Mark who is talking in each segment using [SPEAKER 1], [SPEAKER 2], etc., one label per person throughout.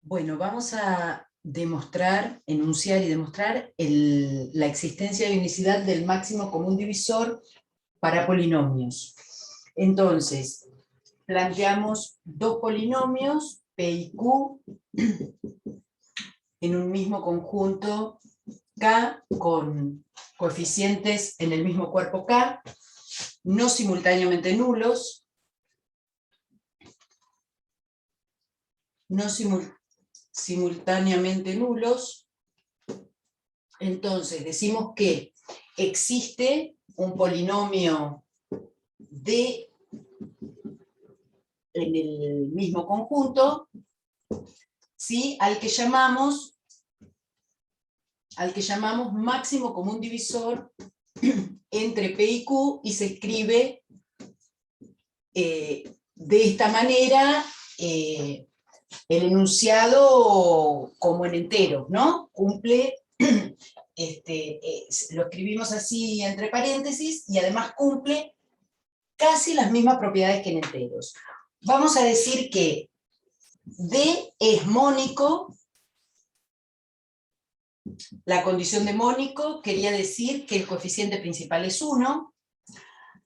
[SPEAKER 1] Bueno, vamos a demostrar, enunciar y demostrar la existencia de unicidad del máximo común divisor para polinomios. Entonces, planteamos dos polinomios, P y Q, en un mismo conjunto K, con coeficientes en el mismo cuerpo K, no simultáneamente nulos, simultáneamente nulos. Entonces decimos que existe un polinomio D en el mismo conjunto, ¿sí? al que llamamos máximo común divisor entre P y Q, y se escribe de esta manera el enunciado como en enteros, ¿no? Cumple, lo escribimos así entre paréntesis, y además cumple casi las mismas propiedades que en enteros. Vamos a decir que D es mónico. La condición de mónico quería decir que el coeficiente principal es 1.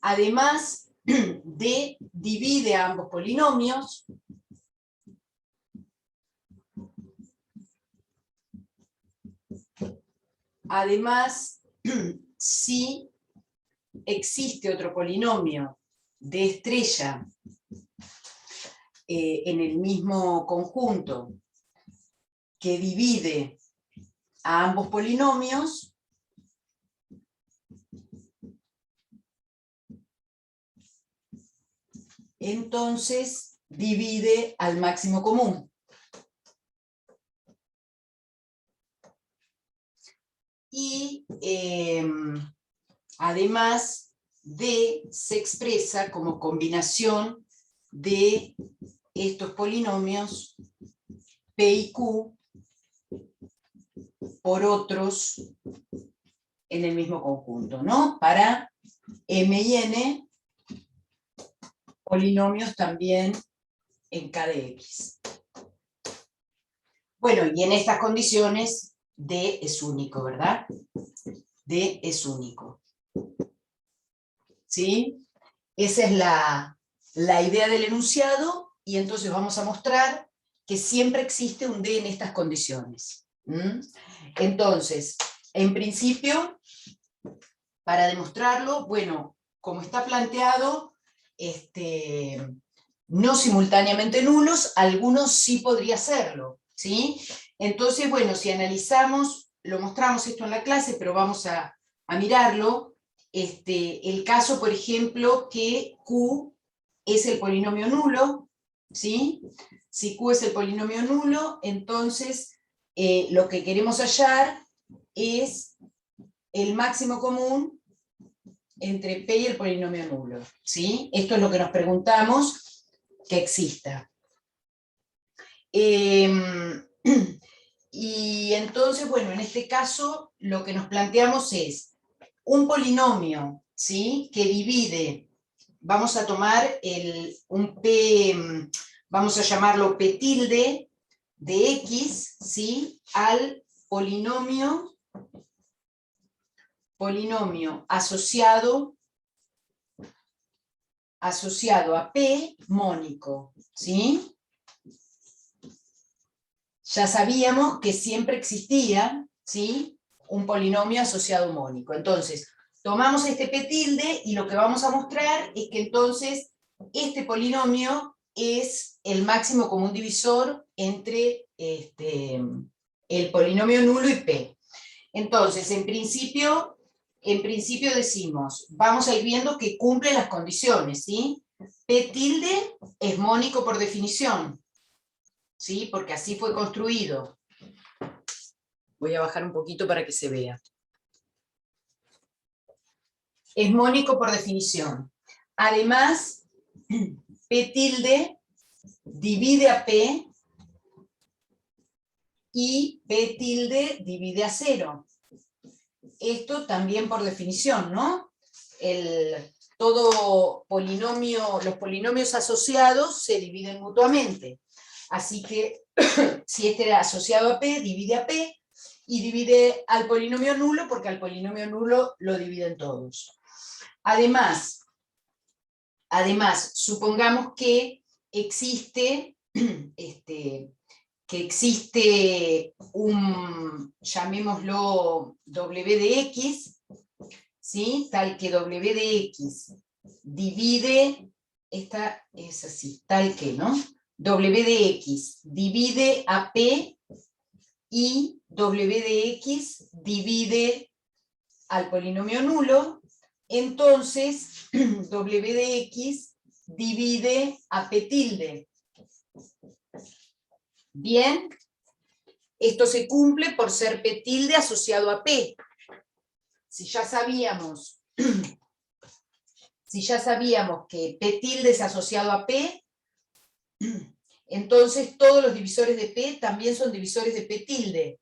[SPEAKER 1] Además, D divide a ambos polinomios. Además, si existe otro polinomio de estrella en el mismo conjunto que divide a ambos polinomios, entonces divide al máximo común. Y además D se expresa como combinación de estos polinomios P y Q por otros en el mismo conjunto, ¿no? Para M y N, polinomios también en K de X. Bueno, y en estas condiciones D es único, ¿verdad? D es único. ¿Sí? Esa es la idea del enunciado, y entonces vamos a mostrar que siempre existe un D en estas condiciones. Entonces, en principio, para demostrarlo, bueno, como está planteado, no simultáneamente nulos, algunos sí podría serlo, ¿sí? Entonces, bueno, si analizamos, lo mostramos esto en la clase, pero vamos a mirarlo. El caso, por ejemplo, que Q es el polinomio nulo, ¿sí? Si Q es el polinomio nulo, entonces lo que queremos hallar es el máximo común entre P y el polinomio nulo, ¿sí? Esto es lo que nos preguntamos que exista. Y entonces, bueno, en este caso lo que nos planteamos es un polinomio, ¿sí? Que divide, vamos a tomar un P, vamos a llamarlo P tilde de X, ¿sí? Al polinomio asociado a P mónico, ¿sí? Ya sabíamos que siempre existía, ¿sí? Un polinomio asociado mónico. Entonces, tomamos este P tilde y lo que vamos a mostrar es que entonces este polinomio es el máximo común divisor entre el polinomio nulo y P. Entonces, en principio decimos, vamos a ir viendo que cumple las condiciones, ¿sí? P tilde es mónico por definición, ¿sí? Porque así fue construido. Voy a bajar un poquito para que se vea. Es mónico por definición. Además, P tilde divide a P y P tilde divide a 0. Esto también por definición, ¿no? todo polinomio, los polinomios asociados se dividen mutuamente. Así que si este era asociado a P, divide a P, y divide al polinomio nulo, porque al polinomio nulo lo dividen todos. Además, supongamos que existe, un, llamémoslo W de X, ¿sí? Tal que W de X divide, esta es así, tal que, ¿no? W de X divide a P y W de X divide al polinomio nulo, entonces W de X divide a P tilde. Bien, esto se cumple por ser P tilde asociado a P. Si ya sabíamos que P tilde es asociado a P, entonces todos los divisores de P también son divisores de P tilde.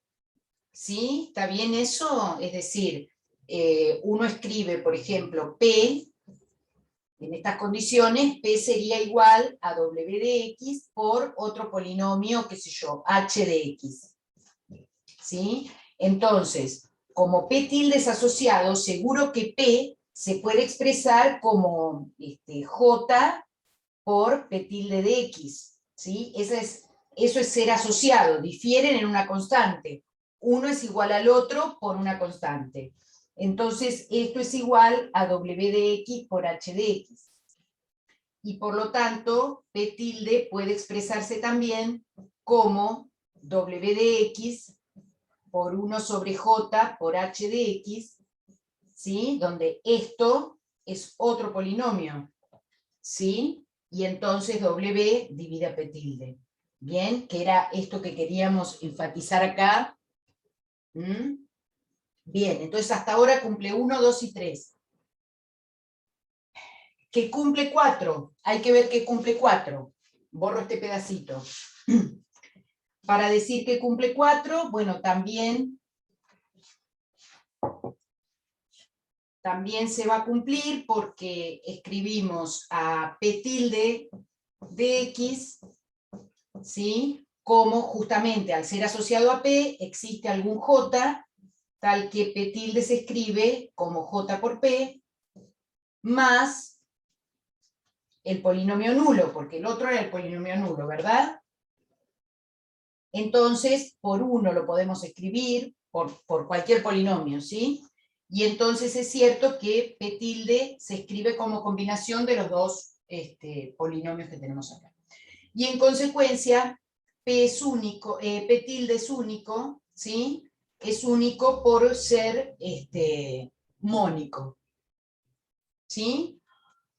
[SPEAKER 1] ¿Sí? ¿Está bien eso? Es decir, uno escribe, por ejemplo, P, en estas condiciones, P sería igual a W de X por otro polinomio, qué sé yo, H de X. ¿Sí? Entonces, como P tilde es asociado, seguro que P se puede expresar como J por P tilde de X. ¿Sí? Eso es ser asociado, difieren en una constante. Uno es igual al otro por una constante. Entonces, esto es igual a W de X por H de X. Y por lo tanto, P tilde puede expresarse también como W de X por 1 sobre J por H de X, ¿sí? Donde esto es otro polinomio, ¿sí? Y entonces W divide a P tilde. Bien, que era esto que queríamos enfatizar acá. Bien, entonces hasta ahora cumple 1, 2 y 3. ¿Qué cumple 4? Hay que ver que cumple 4. Borro este pedacito. Para decir que cumple 4, bueno, también se va a cumplir porque escribimos a P tilde de X, ¿sí? Como justamente al ser asociado a P existe algún J, tal que P tilde se escribe como J por P, más el polinomio nulo, porque el otro era el polinomio nulo, ¿verdad? Entonces, por 1 lo podemos escribir, por cualquier polinomio, ¿sí? Y entonces es cierto que P tilde se escribe como combinación de los dos polinomios que tenemos acá. Y en consecuencia, P es único, P tilde es único, ¿sí? Es único por ser mónico. ¿Sí?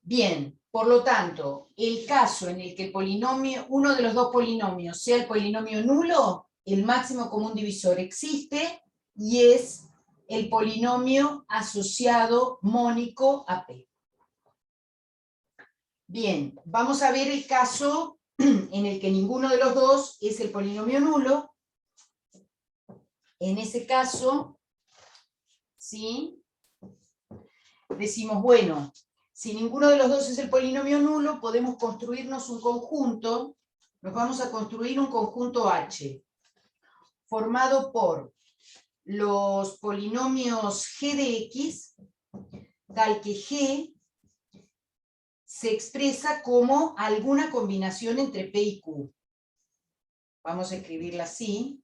[SPEAKER 1] Bien, por lo tanto, el caso en el que el polinomio, uno de los dos polinomios sea el polinomio nulo, el máximo común divisor existe y es el polinomio asociado mónico a P. Bien, vamos a ver el caso en el que ninguno de los dos es el polinomio nulo. En ese caso, ¿sí? Decimos, bueno, si ninguno de los dos es el polinomio nulo, podemos construirnos un conjunto, nos vamos a construir un conjunto H, formado por los polinomios g de x, tal que g se expresa como alguna combinación entre P y Q. Vamos a escribirla así.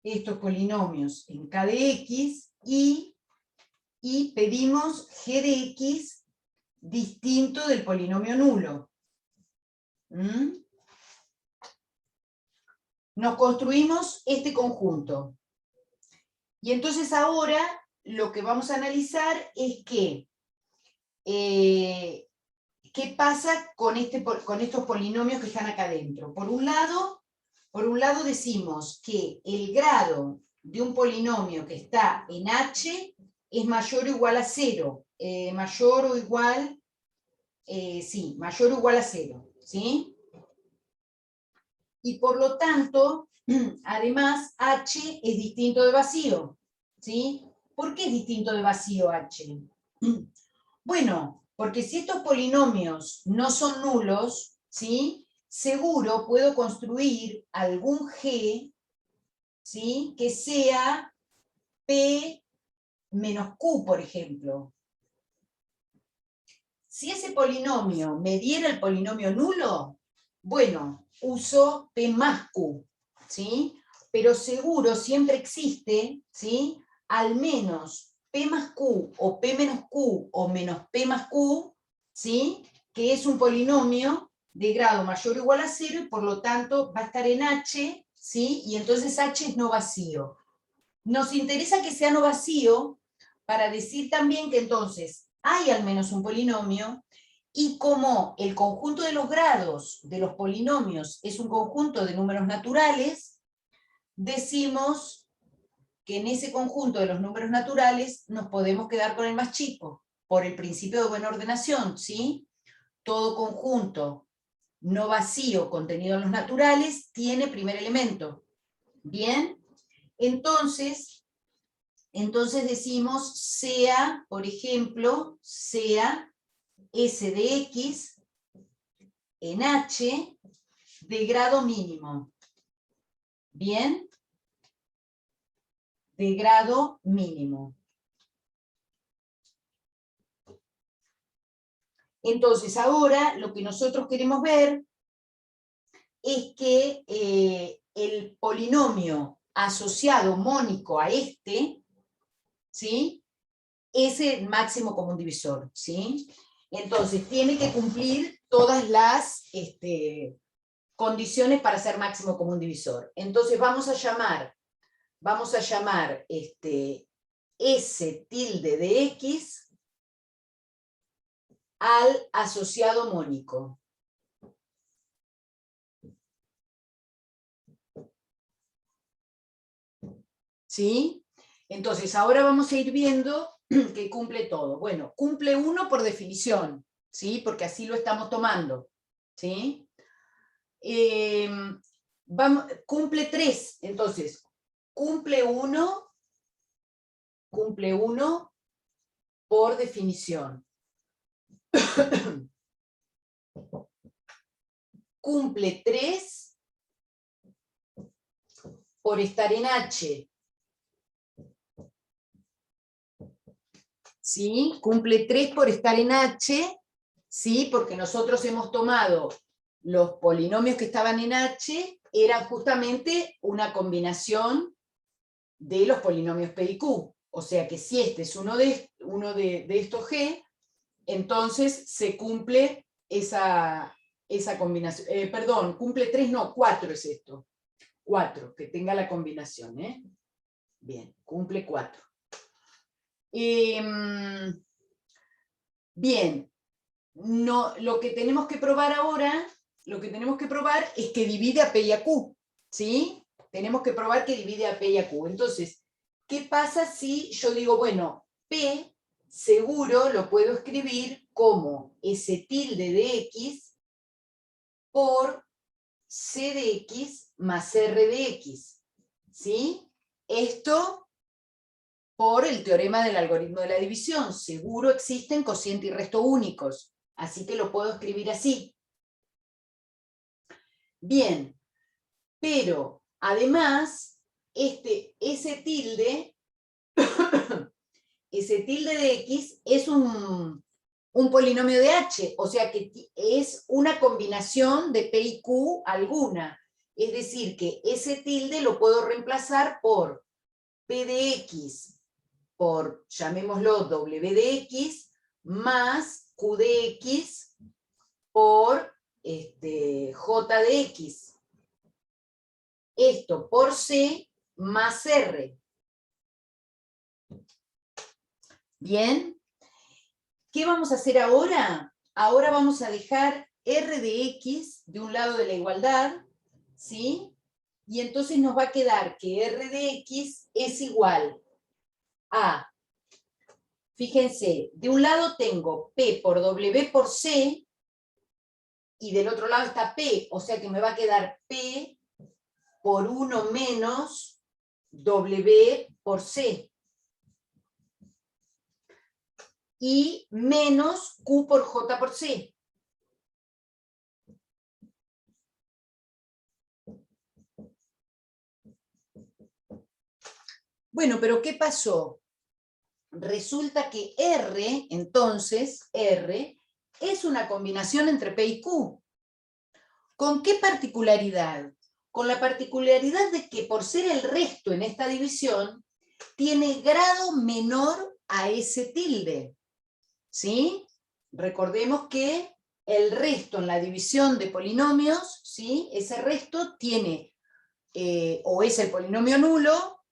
[SPEAKER 1] Estos polinomios en K de X y pedimos G de X distinto del polinomio nulo. Nos construimos este conjunto. Y entonces ahora lo que vamos a analizar es que qué pasa con estos polinomios que están acá adentro. Por un lado decimos que el grado de un polinomio que está en H es mayor o igual a 0. Mayor o igual a 0. ¿Sí? y por lo tanto, además, H es distinto de vacío, ¿sí? ¿Por qué es distinto de vacío H? Bueno, porque si estos polinomios no son nulos, ¿sí? Seguro puedo construir algún G, ¿sí? Que sea P menos Q, por ejemplo. Si ese polinomio me diera el polinomio nulo, bueno, uso P más Q, ¿sí? Pero seguro siempre existe, ¿sí? Al menos P más Q o P menos Q o menos P más Q, ¿sí? Que es un polinomio de grado mayor o igual a 0 y por lo tanto va a estar en H, ¿sí? Y entonces H es no vacío. Nos interesa que sea no vacío para decir también que entonces hay al menos un polinomio, y como el conjunto de los grados de los polinomios es un conjunto de números naturales, decimos que en ese conjunto de los números naturales nos podemos quedar con el más chico, por el principio de buena ordenación, ¿sí? Todo conjunto no vacío contenido en los naturales tiene primer elemento. ¿Bien? Entonces decimos sea, por ejemplo, sea S de X en H de grado mínimo. ¿Bien? De grado mínimo. Entonces ahora lo que nosotros queremos ver es que el polinomio asociado mónico a este, ¿sí? Es el máximo común divisor, ¿sí? Entonces tiene que cumplir todas las condiciones para ser máximo común divisor. Entonces vamos a llamar S tilde de X al asociado mónico. ¿Sí? Entonces ahora vamos a ir viendo que cumple todo. Bueno, cumple 1 por definición, ¿sí? Porque así lo estamos tomando, ¿sí? Cumple 3, entonces, cumple 1 por definición. Cumple 3 por estar en H. ¿Sí? Cumple 3 por estar en H, ¿sí? Porque nosotros hemos tomado los polinomios que estaban en H, eran justamente una combinación de los polinomios P y Q. O sea que si este es uno de estos G, entonces se cumple esa combinación. Perdón, cumple 3, no, 4 es esto. 4, que tenga la combinación. Bien, cumple 4. Bien, lo que tenemos que probar ahora, es que divide a P y a Q, ¿sí? Tenemos que probar que divide a P y a Q. Entonces, ¿qué pasa si yo digo, bueno, P seguro lo puedo escribir como S tilde de X por C de X más R de X, ¿sí? Esto por el teorema del algoritmo de la división. Seguro existen cociente y resto únicos, así que lo puedo escribir así. Bien, pero además, S tilde de X es un polinomio de H, o sea que es una combinación de P y Q alguna. Es decir, que S tilde lo puedo reemplazar por P de X por, llamémoslo, W de X, más Q de X por J de X. Esto por C más R. Bien. ¿Qué vamos a hacer ahora? Ahora vamos a dejar R de X de un lado de la igualdad, ¿sí? Y entonces nos va a quedar que R de X es igual a, fíjense, de un lado tengo P por W por C, y del otro lado está P, o sea que me va a quedar P por 1 menos W por C. Y menos Q por J por C. Bueno, pero ¿qué pasó? Resulta que R, entonces, R, es una combinación entre P y Q. ¿Con qué particularidad? Con la particularidad de que por ser el resto en esta división, tiene grado menor a S tilde. ¿Sí? Recordemos que el resto en la división de polinomios, ¿sí? Ese resto tiene, o es el polinomio nulo,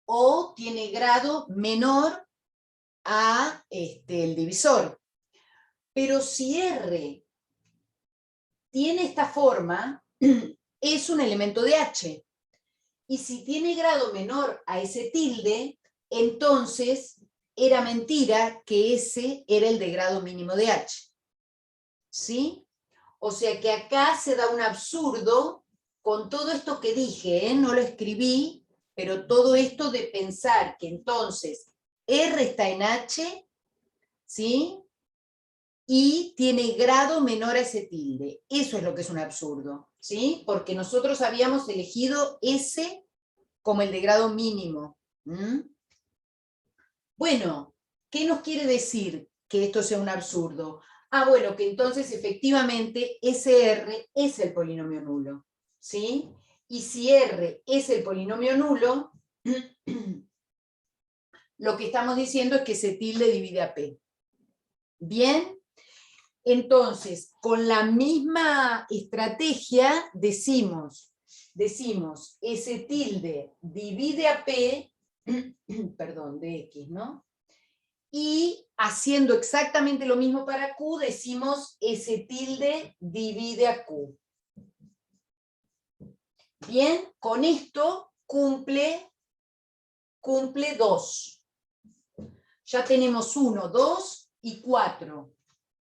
[SPEAKER 1] o tiene grado menor a el divisor. Pero si R tiene esta forma, es un elemento de H. Y si tiene grado menor a S tilde, entonces era mentira que ese era el de grado mínimo de H. ¿Sí? O sea que acá se da un absurdo con todo esto que dije, no lo escribí, pero todo esto de pensar que entonces R está en H, ¿sí? Y tiene grado menor a ese tilde. Eso es lo que es un absurdo, ¿sí? Porque nosotros habíamos elegido S como el de grado mínimo. Bueno, ¿qué nos quiere decir que esto sea un absurdo? Ah, bueno, que entonces efectivamente ese R es el polinomio nulo, ¿sí? Y si R es el polinomio nulo, lo que estamos diciendo es que ese tilde divide a P. Bien, entonces, con la misma estrategia decimos ese tilde divide a P, perdón, de X, ¿no? Y haciendo exactamente lo mismo para Q, decimos S tilde divide a Q. Bien, con esto cumple 2. Ya tenemos 1, 2 y 4.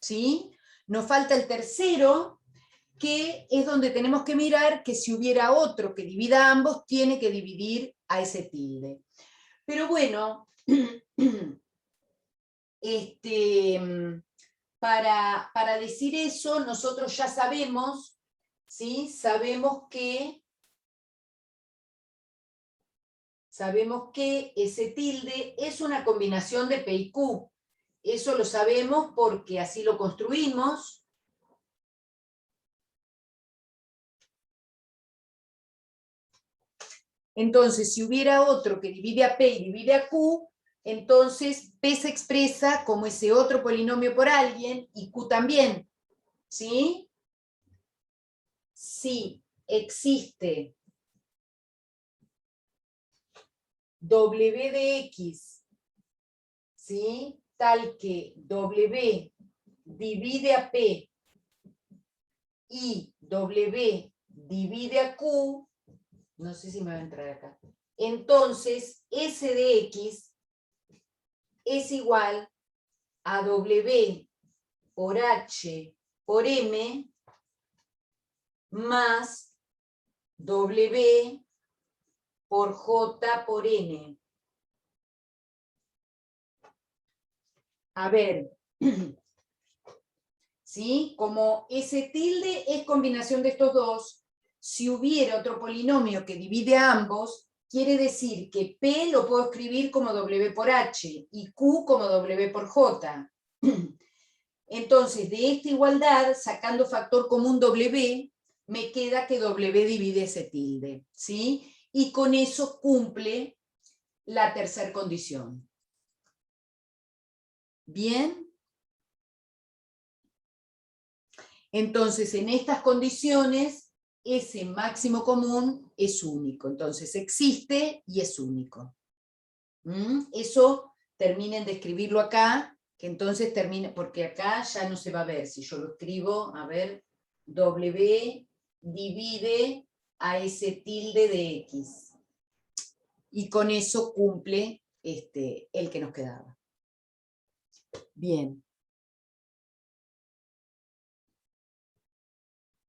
[SPEAKER 1] ¿Sí? Nos falta el tercero, que es donde tenemos que mirar que si hubiera otro que divida a ambos, tiene que dividir a ese tilde. Pero bueno, para decir eso, nosotros ya sabemos, ¿sí? Sabemos que ese tilde es una combinación de P y Q. Eso lo sabemos porque así lo construimos. Entonces, si hubiera otro que divide a P y divide a Q, entonces P se expresa como ese otro polinomio por alguien y Q también. ¿Sí? Si existe W de X, ¿sí? Tal que W divide a P y W divide a Q, no sé si me va a entrar acá, entonces S de X es igual a W por H por M más W por J por N. A ver, ¿sí? Como ese tilde es combinación de estos dos, si hubiera otro polinomio que divide a ambos, quiere decir que P lo puedo escribir como W por H y Q como W por J. Entonces, de esta igualdad, sacando factor común W, me queda que W divide ese tilde, ¿sí? Y con eso cumple la tercera condición. ¿Bien? Entonces, en estas condiciones, ese máximo común es único. Entonces, existe y es único. Eso terminen de escribirlo acá, que entonces termine, porque acá ya no se va a ver. Si yo lo escribo, a ver, W divide a ese tilde de X. Y con eso cumple el que nos quedaba. Bien.